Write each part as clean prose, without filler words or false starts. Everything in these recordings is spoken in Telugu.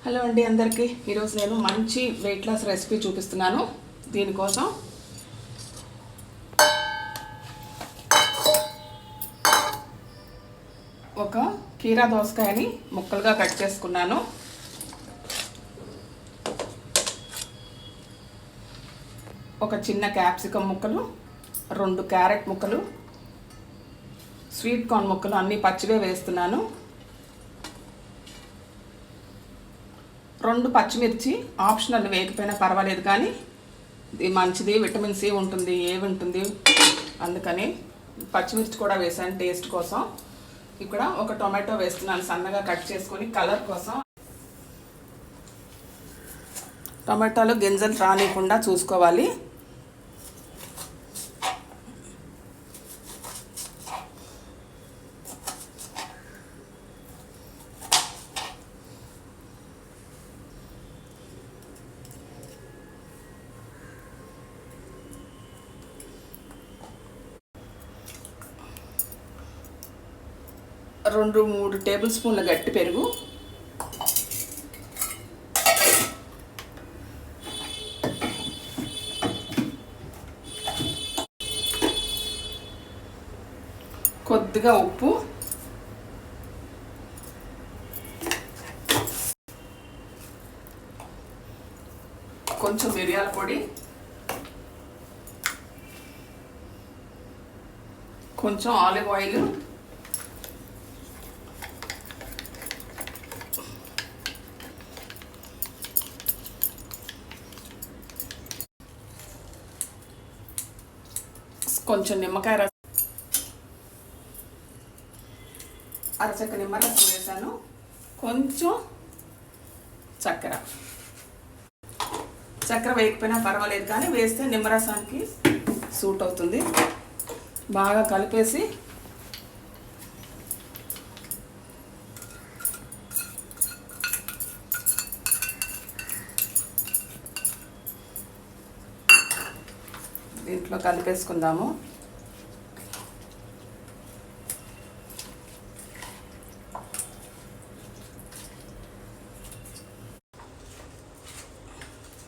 హలో అండి అందరికీ. ఈరోజు నేను మంచి వెయిట్ లాస్ రెసిపీ చూపిస్తున్నాను. దీనికోసం ఒక కీరా దోసకాయని ముక్కలుగా కట్ చేసుకున్నాను. ఒక చిన్న క్యాప్సికమ్ ముక్కలు, 2 క్యారెట్ ముక్కలు, స్వీట్ కార్న్ ముక్కలు అన్నీ పచ్చివే వేస్తున్నాను. 2 పచ్చిమిర్చి ఆప్షనల్, వేయకపోయినా పర్వాలేదు, కానీ ఇది మంచిది, విటమిన్ సి ఉంటుంది, ఏ ఉంటుంది, అందుకని పచ్చిమిర్చి కూడా వేసాను టేస్ట్ కోసం. ఇక్కడ ఒక టొమాటో వేస్తున్నాను సన్నగా కట్ చేసుకొని కలర్ కోసం. టొమాటోలు గింజలు రానివ్వకుండా చూసుకోవాలి. రెండు 3 టేబుల్ స్పూన్ల గట్టి పెరుగు, కొద్దిగా ఉప్పు, కొంచెం మిరియాల పొడి, కొంచెం ఆలివ్ ఆయిల్, కొంచెం నిమ్మకాయ రసం, అరచక్క నిమ్మరసం వేసాను, కొంచెం చక్కెర వేయకపోయినా పర్వాలేదు, కానీ వేస్తే నిమ్మరసానికి సూట్ అవుతుంది. బాగా కలిపేసి దీంట్లో కలిపేసుకుందాము.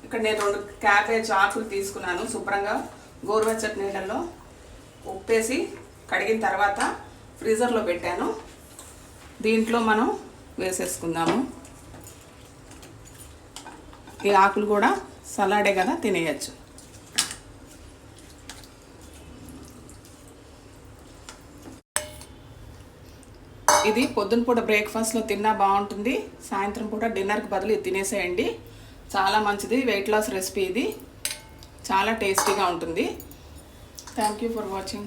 ఇక్కడ నేను 2 క్యాబేజ్ ఆకులు తీసుకున్నాను. శుభ్రంగా గోరువెచ్చటి నీళ్ళల్లో ఉప్పేసి కడిగిన తర్వాత ఫ్రీజర్లో పెట్టాను. దీంట్లో మనం వేసేసుకుందాము. ఈ ఆకులు కూడా సలాడే కదా, తినేయచ్చు. ఇది పొద్దున పూట బ్రేక్ఫాస్ట్లో తిన్నా బాగుంటుంది, సాయంత్రం పూట డిన్నర్కి బదులు ఇది తినేసేయండి. చాలా మంచిది, వెయిట్ లాస్ రెసిపీ ఇది, చాలా టేస్టీగా ఉంటుంది. Thank you for watching.